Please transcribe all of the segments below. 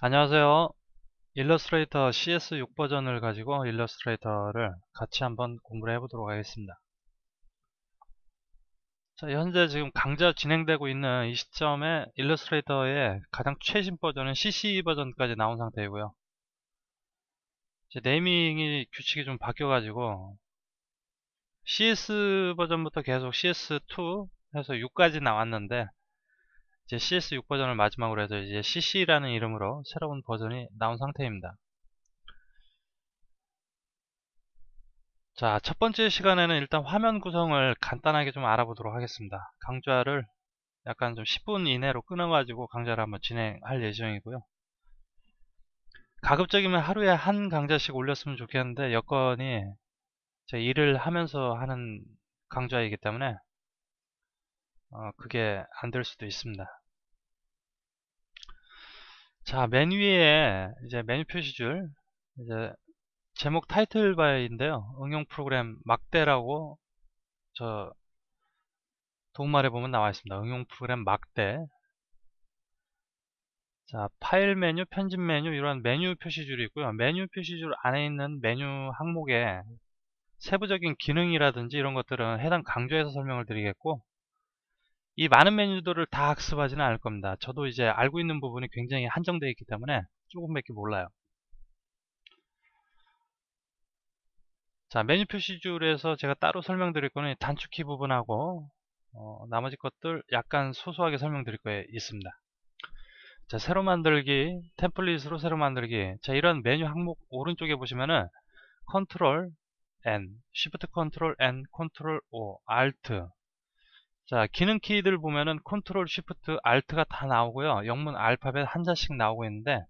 안녕하세요. 일러스트레이터 CS6 버전을 가지고 일러스트레이터를 같이 한번 공부를 해보도록 하겠습니다. 자, 현재 지금 강좌 진행되고 있는 이 시점에 일러스트레이터의 가장 최신 버전은 CC 버전까지 나온 상태이고요. 이제 네이밍이 규칙이 좀 바뀌어가지고 CS 버전부터 계속 CS2 해서 6까지 나왔는데 이제 CS6 버전을 마지막으로 해서 이제 CC라는 이름으로 새로운 버전이 나온 상태입니다. 자, 첫 번째 시간에는 일단 화면 구성을 간단하게 좀 알아보도록 하겠습니다. 강좌를 약간 좀 10분 이내로 끊어가지고 강좌를 한번 진행할 예정이고요. 가급적이면 하루에 한 강좌씩 올렸으면 좋겠는데 여건이 제 일을 하면서 하는 강좌이기 때문에 그게 안 될 수도 있습니다. 자, 맨 위에 이제 메뉴 표시줄, 이제 제목 타이틀 바인데요. 응용 프로그램 막대라고 저 도움말에 보면 나와 있습니다. 응용 프로그램 막대. 자, 파일 메뉴, 편집 메뉴, 이런 메뉴 표시줄이 있고요. 메뉴 표시줄 안에 있는 메뉴 항목에 세부적인 기능이라든지 이런 것들은 해당 강좌에서 설명을 드리겠고, 이 많은 메뉴들을 다 학습하지는 않을 겁니다. 저도 이제 알고 있는 부분이 굉장히 한정되어 있기 때문에 조금밖에 몰라요. 자, 메뉴 표시줄에서 제가 따로 설명드릴 거는 단축키 부분하고 나머지 것들 약간 소소하게 설명드릴 거에 있습니다. 자, 새로 만들기, 템플릿으로 새로 만들기. 자, 이런 메뉴 항목 오른쪽에 보시면은 컨트롤 N, Shift 컨트롤 N, 컨트롤 O, Alt. 자, 기능 키들 보면은 컨트롤 Shift Alt가 다 나오고요. 영문 알파벳 한자씩 나오고 있는데,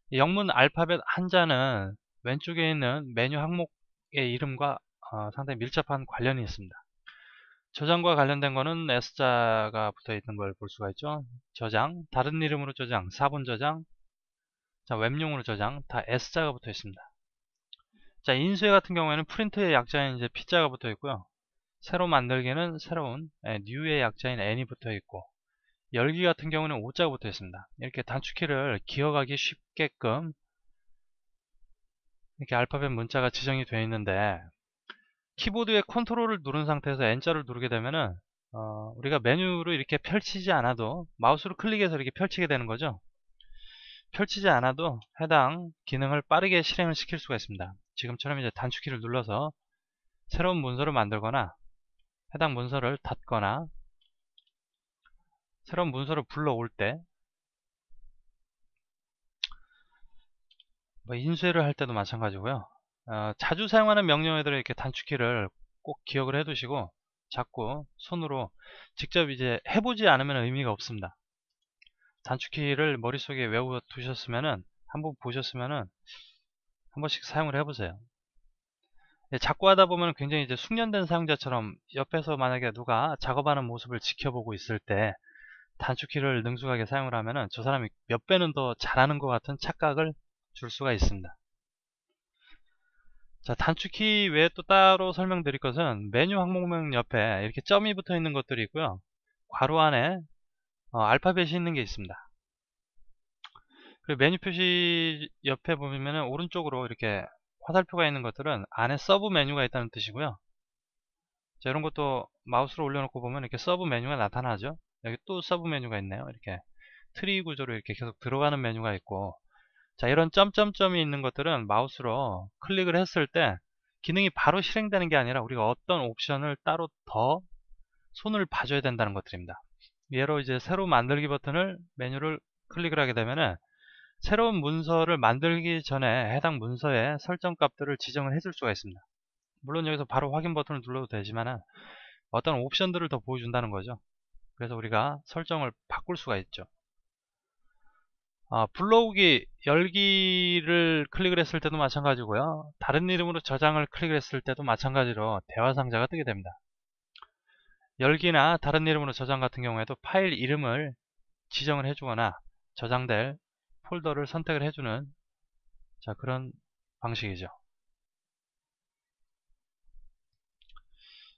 이 영문 알파벳 한자는 왼쪽에 있는 메뉴 항목의 이름과 상당히 밀접한 관련이 있습니다. 저장과 관련된 거는 S자가 붙어 있는 걸 볼 수가 있죠. 저장, 다른 이름으로 저장, 4분 저장, 자, 웹용으로 저장, 다 S자가 붙어 있습니다. 자, 인수해 같은 경우에는 프린트의 약자인 이제 P자가 붙어 있고요. 새로 만들기는 새로운 new의 약자인 n이 붙어 있고, 열기 같은 경우는 O자가 붙어 있습니다. 이렇게 단축키를 기억하기 쉽게끔 이렇게 알파벳 문자가 지정이 되어 있는데, 키보드의 컨트롤을 누른 상태에서 N자를 누르게 되면은 우리가 메뉴로 이렇게 펼치지 않아도 마우스로 클릭해서 이렇게 펼치게 되는 거죠. 펼치지 않아도 해당 기능을 빠르게 실행을 시킬 수가 있습니다. 지금처럼 이제 단축키를 눌러서 새로운 문서를 만들거나 해당 문서를 닫거나 새로운 문서를 불러올 때 인쇄를 할 때도 마찬가지고요. 자주 사용하는 명령어들을 이렇게 단축키를 꼭 기억을 해두시고 자꾸 손으로 직접 이제 해보지 않으면 의미가 없습니다. 단축키를 머릿속에 외워 두셨으면은 한번 보셨으면은 한 번씩 사용을 해보세요. 자꾸 하다 보면 굉장히 이제 숙련된 사용자처럼 옆에서 만약에 누가 작업하는 모습을 지켜보고 있을 때 단축키를 능숙하게 사용을 하면은 저 사람이 몇 배는 더 잘하는 것 같은 착각을 줄 수가 있습니다. 자, 단축키 외에 또 따로 설명드릴 것은 메뉴 항목명 옆에 이렇게 점이 붙어 있는 것들이 있고요. 괄호 안에 알파벳이 있는 게 있습니다. 그리고 메뉴 표시 옆에 보면은 오른쪽으로 이렇게 화살표가 있는 것들은 안에 서브 메뉴가 있다는 뜻이고요. 자, 이런 것도 마우스로 올려놓고 보면 이렇게 서브 메뉴가 나타나죠. 여기 또 서브 메뉴가 있네요. 이렇게 트리 구조로 이렇게 계속 들어가는 메뉴가 있고, 자, 이런 점점점이 있는 것들은 마우스로 클릭을 했을 때 기능이 바로 실행되는 게 아니라 우리가 어떤 옵션을 따로 더 손을 봐줘야 된다는 것들입니다. 예로 이제 새로 만들기 버튼을 메뉴를 클릭을 하게 되면은 새로운 문서를 만들기 전에 해당 문서의 설정 값들을 지정을 해줄 수가 있습니다. 물론 여기서 바로 확인 버튼을 눌러도 되지만 어떤 옵션들을 더 보여준다는 거죠. 그래서 우리가 설정을 바꿀 수가 있죠. 불러오기, 열기를 클릭을 했을 때도 마찬가지고요. 다른 이름으로 저장을 클릭을 했을 때도 마찬가지로 대화 상자가 뜨게 됩니다. 열기나 다른 이름으로 저장 같은 경우에도 파일 이름을 지정을 해주거나 저장될 폴더를 선택을 해주는 그런 방식이죠.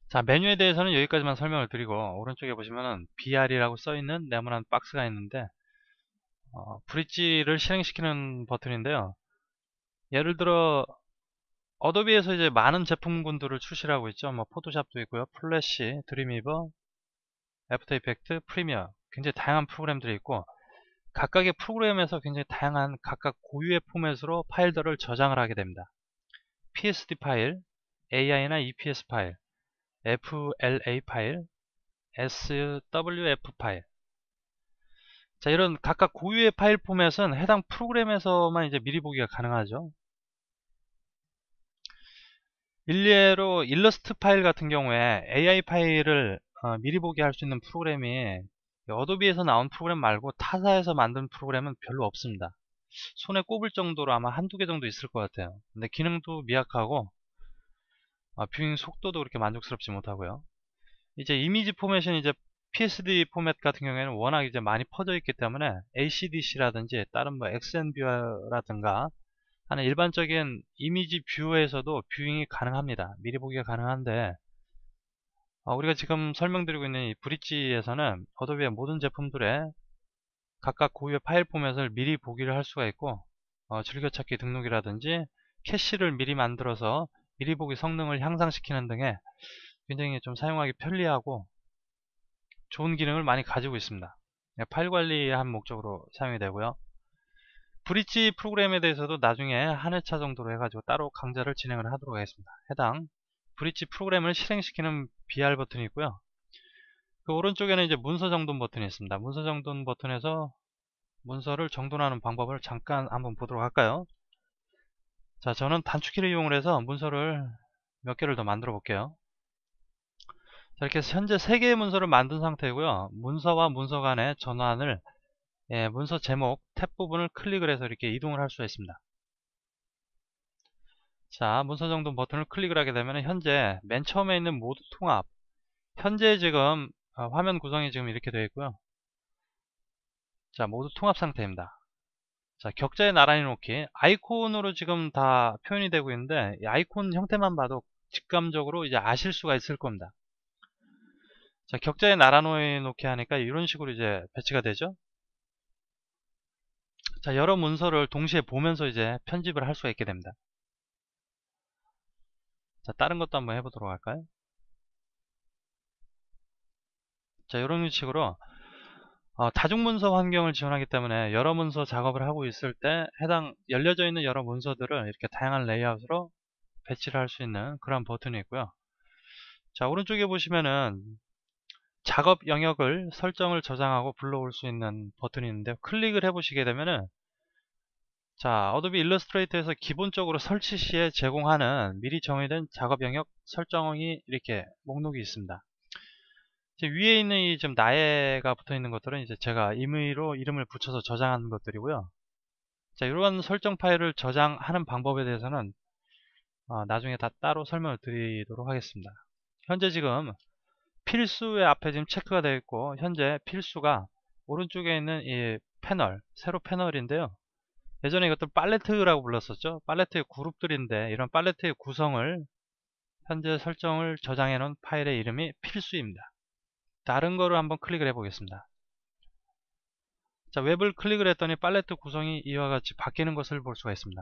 자, 메뉴에 대해서는 여기까지만 설명을 드리고 오른쪽에 보시면은 BR이라고 써있는 네모난 박스가 있는데 브릿지를 실행시키는 버튼인데요. 예를 들어 어도비에서 이제 많은 제품군들을 출시를 하고 있죠. 뭐 포토샵도 있고요, 플래시, 드림위버, 애프터 이펙트, 프리미어, 굉장히 다양한 프로그램들이 있고, 각각의 프로그램에서 굉장히 다양한 각각 고유의 포맷으로 파일들을 저장을 하게 됩니다. PSD 파일, AI나 EPS 파일, FLA 파일, SWF 파일. 자, 이런 각각 고유의 파일 포맷은 해당 프로그램에서만 이제 미리 보기가 가능하죠. 일례로 일러스트 파일 같은 경우에 AI 파일을 미리 보기 할 수 있는 프로그램이 어도비에서 나온 프로그램 말고 타사에서 만든 프로그램은 별로 없습니다. 손에 꼽을 정도로 아마 한두 개 정도 있을 것 같아요. 근데 기능도 미약하고 뷰잉 속도도 그렇게 만족스럽지 못하고요. 이제 이미지 포맷은 이제 PSD 포맷 같은 경우에는 워낙 이제 많이 퍼져 있기 때문에 ACDC라든지 다른 뭐 XN뷰어라든가 하는 일반적인 이미지 뷰어에서도 뷰잉이 가능합니다. 미리 보기가 가능한데 우리가 지금 설명드리고 있는 이 브릿지에서는 어도비의 모든 제품들의 각각 고유의 파일 포맷을 미리 보기를 할 수가 있고 즐겨찾기 등록이라든지 캐시를 미리 만들어서 미리 보기 성능을 향상시키는 등의 굉장히 좀 사용하기 편리하고 좋은 기능을 많이 가지고 있습니다. 파일 관리한 목적으로 사용이 되고요. 브릿지 프로그램에 대해서도 나중에 한 회차 정도로 해가지고 따로 강좌를 진행을 하도록 하겠습니다. 해당 브릿지 프로그램을 실행시키는 BR 버튼이 있고요. 그 오른쪽에는 이제 문서 정돈 버튼이 있습니다. 문서 정돈 버튼에서 문서를 정돈하는 방법을 잠깐 한번 보도록 할까요? 자, 저는 단축키를 이용을 해서 문서를 몇 개를 더 만들어 볼게요. 자, 이렇게 해서 현재 3개의 문서를 만든 상태고요. 문서와 문서 간의 전환을 문서 제목 탭 부분을 클릭을 해서 이렇게 이동을 할 수가 있습니다. 자, 문서 정돈 버튼을 클릭을 하게 되면 현재 맨 처음에 있는 모두 통합, 현재 지금 화면 구성이 지금 이렇게 되어 있고요. 자, 모두 통합 상태입니다. 자, 격자에 나란히 놓기, 아이콘으로 지금 다 표현이 되고 있는데 이 아이콘 형태만 봐도 직감적으로 이제 아실 수가 있을 겁니다. 자, 격자에 나란히 놓기 하니까 이런 식으로 이제 배치가 되죠. 자, 여러 문서를 동시에 보면서 이제 편집을 할 수가 있게 됩니다. 자, 다른 것도 한번 해보도록 할까요? 자, 이런 식으로 다중문서 환경을 지원하기 때문에 여러 문서 작업을 하고 있을 때 해당 열려져 있는 여러 문서들을 이렇게 다양한 레이아웃으로 배치를 할 수 있는 그런 버튼이 있고요. 자, 오른쪽에 보시면은 작업 영역을 설정을 저장하고 불러올 수 있는 버튼이 있는데 클릭을 해 보시게 되면은 자, 어도비 일러스트레이터에서 기본적으로 설치 시에 제공하는 미리 정의된 작업 영역 설정이 이렇게 목록이 있습니다. 위에 있는 이 지금 나해가 붙어 있는 것들은 이제 제가 임의로 이름을 붙여서 저장한 것들이고요. 자, 이런 설정 파일을 저장하는 방법에 대해서는 나중에 다 따로 설명을 드리도록 하겠습니다. 현재 지금 필수의 앞에 지금 체크가 되어 있고 현재 필수가 오른쪽에 있는 이 패널, 세로 패널인데요. 예전에 이것들 팔레트라고 불렀었죠. 팔레트의 그룹들인데 이런 팔레트의 구성을 현재 설정을 저장해 놓은 파일의 이름이 필수입니다. 다른 거를 한번 클릭을 해 보겠습니다. 자, 웹을 클릭을 했더니 팔레트 구성이 이와 같이 바뀌는 것을 볼 수가 있습니다.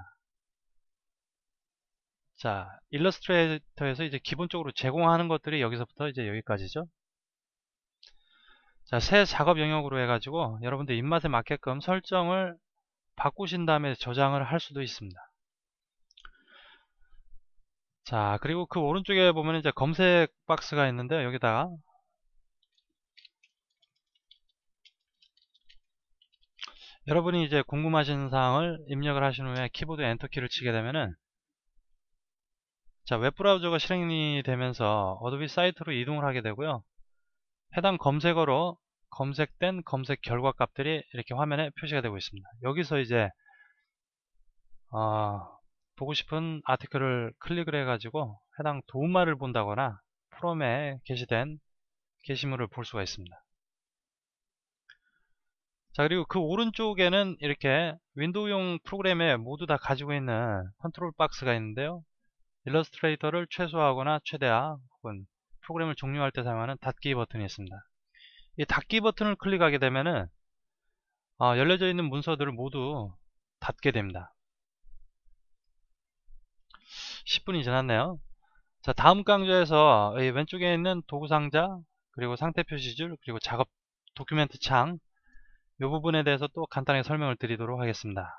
자, 일러스트레이터에서 이제 기본적으로 제공하는 것들이 여기서부터 이제 여기까지죠. 자, 새 작업 영역으로 해가지고 여러분들 입맛에 맞게끔 설정을 바꾸신 다음에 저장을 할 수도 있습니다. 자, 그리고 그 오른쪽에 보면 이제 검색 박스가 있는데 여기다가 여러분이 이제 궁금하신 사항을 입력을 하신 후에 키보드 엔터키를 치게 되면은 자, 웹브라우저가 실행이 되면서 어도비 사이트로 이동을 하게 되고요. 해당 검색어로 검색된 검색 결과 값들이 이렇게 화면에 표시가 되고 있습니다. 여기서 이제 보고 싶은 아티클을 클릭을 해가지고 해당 도움말을 본다거나 포럼에 게시된 게시물을 볼 수가 있습니다. 자, 그리고 그 오른쪽에는 이렇게 윈도우용 프로그램에 모두 다 가지고 있는 컨트롤 박스가 있는데요. 일러스트레이터를 최소화하거나 최대화 혹은 프로그램을 종료할 때 사용하는 닫기 버튼이 있습니다. 이 닫기 버튼을 클릭하게 되면은 열려져 있는 문서들을 모두 닫게 됩니다. 10분이 지났네요. 자, 다음 강좌에서 이 왼쪽에 있는 도구 상자, 그리고 상태 표시줄, 그리고 작업 도큐멘트 창, 이 부분에 대해서 또 간단하게 설명을 드리도록 하겠습니다.